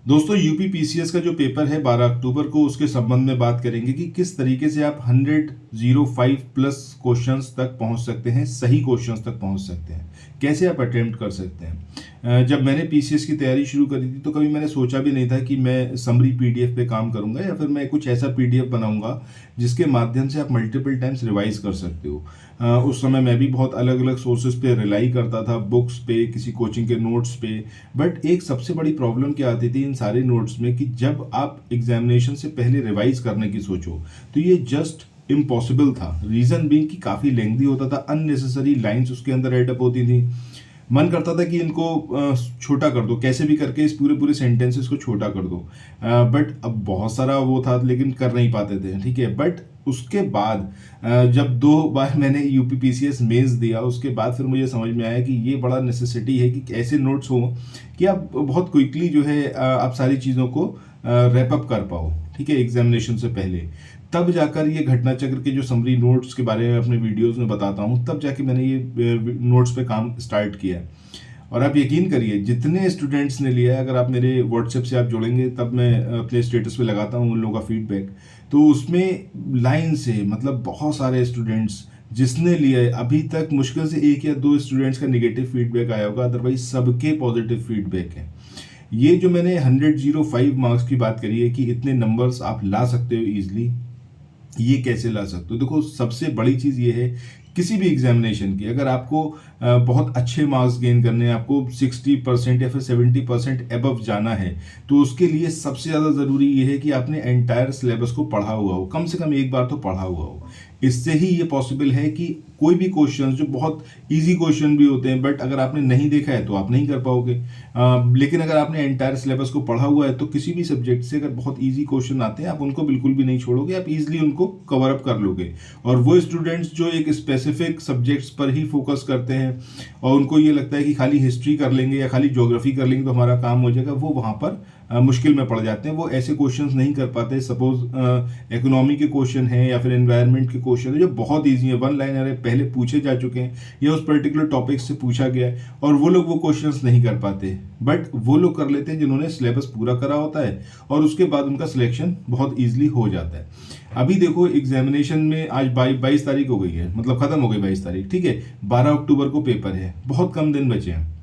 दोस्तों UP PCS का जो पेपर है 12 अक्टूबर को, उसके संबंध में बात करेंगे कि किस तरीके से आप 105 प्लस क्वेश्चंस तक पहुंच सकते हैं, सही क्वेश्चंस तक पहुंच सकते हैं, कैसे आप अटेम्प्ट कर सकते हैं। जब मैंने पीसीएस की तैयारी शुरू करी थी तो कभी मैंने सोचा भी नहीं था कि मैं समरी पीडीएफ पे काम करूंगा या फिर मैं कुछ ऐसा पीडीएफ बनाऊंगा जिसके माध्यम से आप मल्टीपल टाइम्स रिवाइज कर सकते हो। उस समय मैं भी बहुत अलग अलग सोर्सेज पे रिलाई करता था, बुक्स पे, किसी कोचिंग के नोट्स पे। बट एक सबसे बड़ी प्रॉब्लम क्या आती थी इन सारे नोट्स में कि जब आप एग्जामिनेशन से पहले रिवाइज करने की सोचो तो ये जस्ट इम्पॉसिबल था। रीजन बीइंग कि काफ़ी लेंथी होता था, अननेसेसरी लाइंस उसके अंदर एडअप होती थी। मन करता था कि इनको छोटा कर दो, कैसे भी करके इस पूरे पूरे सेंटेंसेस को छोटा कर दो। बट अब बहुत सारा वो था लेकिन कर नहीं पाते थे, ठीक है। बट उसके बाद जब 2 बार मैंने यूपी पीसीएस मेंस दिया, उसके बाद फिर मुझे समझ में आया कि ये बड़ा नेसेसिटी है कि ऐसे नोट्स हो कि आप बहुत क्विकली जो है आप सारी चीज़ों को रैप अप कर पाओ, ठीक है, एग्जामिनेशन से पहले। तब जाकर ये घटना चक्र के जो समरी नोट्स के बारे में अपने वीडियोस में बताता हूँ, तब जाके मैंने ये नोट्स पे काम स्टार्ट किया। और आप यकीन करिए जितने स्टूडेंट्स ने लिया है, अगर आप मेरे व्हाट्सएप से आप जुड़ेंगे तब मैं अपने स्टेटस पे लगाता हूँ उन लोगों का फीडबैक, तो उसमें लाइन से मतलब बहुत सारे स्टूडेंट्स जिसने लिया है, अभी तक मुश्किल से 1 या 2 स्टूडेंट्स का निगेटिव फीडबैक आया होगा, अदरवाइज सबके पॉजिटिव फीडबैक है। ये जो मैंने 105 मार्क्स की बात करी है कि इतने नंबर्स आप ला सकते हो ईजिली, ये कैसे ला सकते हो। देखो सबसे बड़ी चीज़ ये है किसी भी एग्जामिनेशन की, अगर आपको बहुत अच्छे मार्क्स गेन करने हैं, आपको 60% या फिर 70% एबव जाना है, तो उसके लिए सबसे ज़्यादा ज़रूरी ये है कि आपने एंटायर सिलेबस को पढ़ा हुआ हो, कम से कम एक बार तो पढ़ा हुआ हो। इससे ही ये पॉसिबल है कि कोई भी क्वेश्चन जो बहुत इजी क्वेश्चन भी होते हैं, बट अगर आपने नहीं देखा है तो आप नहीं कर पाओगे। लेकिन अगर आपने एंटायर सिलेबस को पढ़ा हुआ है तो किसी भी सब्जेक्ट से अगर बहुत इजी क्वेश्चन आते हैं, आप उनको बिल्कुल भी नहीं छोड़ोगे, आप इजीली उनको कवर अप कर लोगे। और वो स्टूडेंट्स जो एक स्पेसिफिक सब्जेक्ट्स पर ही फोकस करते हैं और उनको ये लगता है कि खाली हिस्ट्री कर लेंगे या खाली ज्योग्राफी कर लेंगे तो हमारा काम हो जाएगा, वो वहाँ पर मुश्किल में पड़ जाते हैं, वो ऐसे क्वेश्चंस नहीं कर पाते। सपोज इकोनॉमी के क्वेश्चन है या फिर एनवायरनमेंट के क्वेश्चन है जो बहुत इजी है, 1 लाइनर है, पहले पूछे जा चुके हैं या उस पर्टिकुलर टॉपिक से पूछा गया है, और वो लोग वो क्वेश्चंस नहीं कर पाते। बट वो लोग कर लेते हैं जिन्होंने सिलेबस पूरा करा होता है और उसके बाद उनका सिलेक्शन बहुत ईजिली हो जाता है। अभी देखो एग्जामिनेशन में आज 22 तारीख हो गई है, मतलब खत्म हो गई 22 तारीख, ठीक है। 12 अक्टूबर को पेपर है, बहुत कम दिन बचे हैं।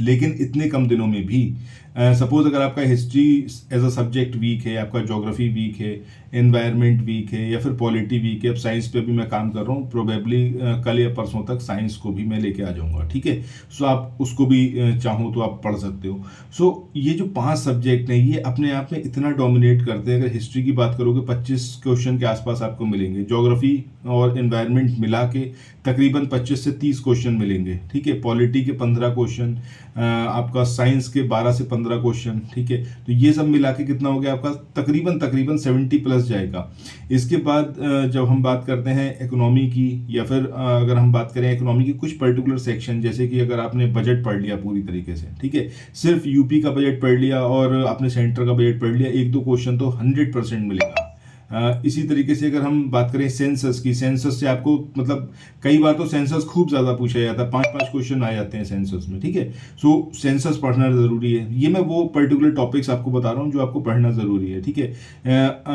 लेकिन इतने कम दिनों में भी सपोज अगर आपका history as a subject weak है, आपका ज्योग्राफी वीक है, एनवायरनमेंट वीक है या फिर पॉलिटी वीक है, अब साइंस पे भी मैं काम कर रहा हूँ, प्रोबेबली कल या परसों तक साइंस को भी मैं लेके आ जाऊँगा, ठीक है। सो आप उसको भी चाहो तो आप पढ़ सकते हो। सो ये जो 5 सब्जेक्ट हैं ये अपने आप में इतना डोमिनेट करते हैं। अगर हिस्ट्री की बात करोगे 25 क्वेश्चन के आसपास आपको मिलेंगे, ज्योग्राफी और एनवायरनमेंट मिला के तकरीबन 25 से 30 क्वेश्चन मिलेंगे, ठीक है। पॉलिटी के 15 क्वेश्चन, आपका साइंस के 12 से 15 क्वेश्चन, ठीक है। तो ये सब मिला के कितना हो गया आपका, तकरीबन 70 प्लस जाएगा। इसके बाद जब हम बात करते हैं इकोनॉमी की, या फिर अगर हम बात करें इकोनॉमी की कुछ पर्टिकुलर सेक्शन, जैसे कि अगर आपने बजट पढ़ लिया पूरी तरीके से, ठीक है, सिर्फ यूपी का बजट पढ़ लिया और आपने सेंटर का बजट पढ़ लिया, 1-2 क्वेश्चन तो 100% मिलेगा। इसी तरीके से अगर हम बात करें सेंसस की, सेंसस से आपको मतलब कई बार तो सेंसस खूब ज़्यादा पूछा जाता है, 5-5 क्वेश्चन आ जाते हैं सेंसस में, ठीक है। सो सेंसस पढ़ना ज़रूरी है। ये मैं वो पर्टिकुलर टॉपिक्स आपको बता रहा हूँ जो आपको पढ़ना ज़रूरी है, ठीक है।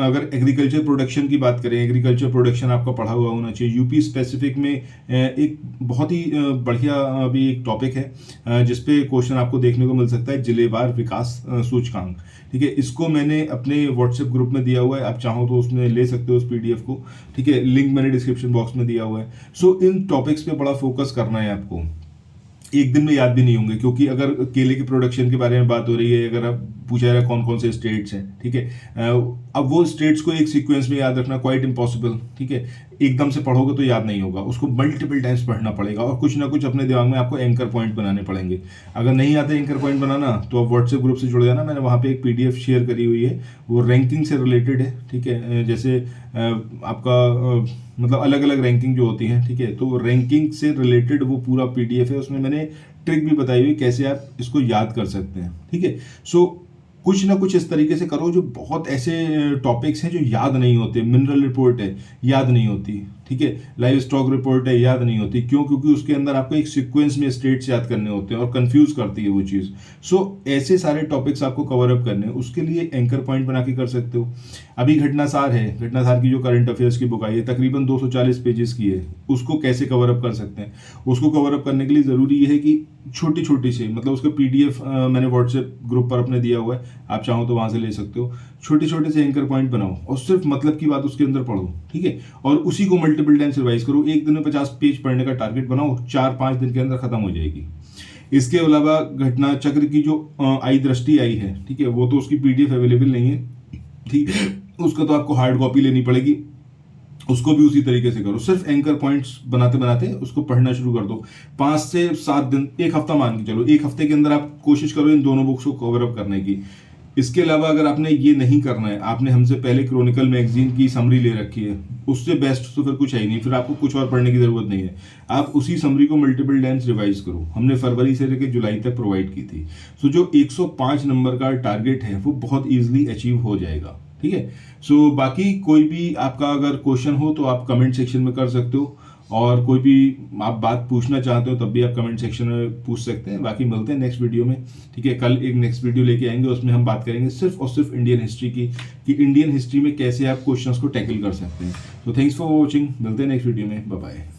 अगर एग्रीकल्चर प्रोडक्शन की बात करें, एग्रीकल्चर प्रोडक्शन आपका पढ़ा हुआ होना चाहिए। यूपी स्पेसिफिक में एक बहुत ही बढ़िया अभी एक टॉपिक है जिसपे क्वेश्चन आपको देखने को मिल सकता है, जिलेवार विकास सूचकांक, ठीक है। इसको मैंने अपने व्हाट्सएप ग्रुप में दिया हुआ है, आप चाहो तो उसमें ले सकते हो उस पीडीएफ को, ठीक है। लिंक मैंने डिस्क्रिप्शन बॉक्स में दिया हुआ है। सो इन टॉपिक्स पे बड़ा फोकस करना है आपको। एक दिन में याद भी नहीं होंगे, क्योंकि अगर केले के प्रोडक्शन के बारे में बात हो रही है, अगर आप पूछा जा रहा है कौन कौन से स्टेट्स हैं, ठीक है, अब वो स्टेट्स को एक सीक्वेंस में याद रखना क्वाइट इम्पॉसिबल, ठीक है। एकदम से पढ़ोगे तो याद नहीं होगा, उसको मल्टीपल टाइम्स पढ़ना पड़ेगा और कुछ ना कुछ अपने दिमाग में आपको एंकर पॉइंट बनाने पड़ेंगे। अगर नहीं आते एंकर पॉइंट बनाना तो आप व्हाट्सएप ग्रुप से जुड़ जाना, मैंने वहाँ पे एक पीडीएफ शेयर करी हुई है, वो रैंकिंग से रिलेटेड है, ठीक है। जैसे आपका मतलब अलग अलग रैंकिंग जो होती है, ठीक है, तो रैंकिंग से रिलेटेड वो पूरा पीडीएफ है, उसमें मैंने ट्रिक भी बताई हुई कैसे आप इसको याद कर सकते हैं, ठीक है। सो कुछ ना कुछ इस तरीके से करो, जो बहुत ऐसे टॉपिक्स हैं जो याद नहीं होते, मिनरल रिपोर्ट है याद नहीं होती, ठीक है। लाइव स्टॉक रिपोर्ट है, याद नहीं होती। क्यों? क्योंकि उसके अंदर आपको एक सीक्वेंस में स्टेट्स याद करने होते हैं और कंफ्यूज करती है वो चीज़। सो ऐसे सारे टॉपिक्स आपको कवर अप करने हैं, उसके लिए एंकर पॉइंट बना के कर सकते हो। अभी घटनासार है, घटनासार की जो करंट अफेयर्स की बुक आई है तकरीबन 240 पेजेस की है, उसको कैसे कवर अप कर सकते हैं? उसको कवर अप करने के लिए ज़रूरी ये है कि छोटी छोटी से, मतलब उसका PDF मैंने व्हाट्सएप ग्रुप पर अपने दिया हुआ है, आप चाहो तो वहाँ से ले सकते हो। छोटे छोटे से एंकर पॉइंट बनाओ और सिर्फ मतलब की बात उसके अंदर पढ़ो, ठीक है। और उसी को मल्टीपल टाइम्स रिवाइज करो। एक दिन में 50 पेज पढ़ने का टारगेट बनाओ, 4-5 दिन के अंदर खत्म हो जाएगी। इसके अलावा घटना चक्र की जो आई दृष्टि आई है, ठीक है, वो तो उसकी PDF अवेलेबल नहीं है, ठीक है, उसका तो आपको हार्ड कॉपी लेनी पड़ेगी, उसको भी उसी तरीके से करो। सिर्फ एंकर पॉइंट्स बनाते बनाते उसको पढ़ना शुरू कर दो। 5 से 7 दिन, एक हफ्ता मान के चलो, एक हफ्ते के अंदर आप कोशिश करो इन दोनों बुक्स को कवर अप करने की। इसके अलावा अगर आपने ये नहीं करना है, आपने हमसे पहले क्रॉनिकल मैगजीन की समरी ले रखी है, उससे बेस्ट तो फिर कुछ है ही नहीं, फिर आपको कुछ और पढ़ने की जरूरत नहीं है। आप उसी समरी को मल्टीपल टाइम्स रिवाइज करो। हमने फरवरी से लेकर जुलाई तक प्रोवाइड की थी। सो जो 105 नंबर का टारगेट है वो बहुत ईजिली अचीव हो जाएगा, ठीक है। सो बाकी कोई भी आपका अगर क्वेश्चन हो तो आप कमेंट सेक्शन में कर सकते हो, और कोई भी आप बात पूछना चाहते हो तब भी आप कमेंट सेक्शन में पूछ सकते हैं। बाकी मिलते हैं नेक्स्ट वीडियो में, ठीक है। कल एक नेक्स्ट वीडियो लेके आएंगे, उसमें हम बात करेंगे सिर्फ और सिर्फ इंडियन हिस्ट्री की, कि इंडियन हिस्ट्री में कैसे आप क्वेश्चंस को टैकल कर सकते हैं। तो थैंक्स फॉर वॉचिंग, मिलते हैं नेक्स्ट वीडियो में, बाय बाय।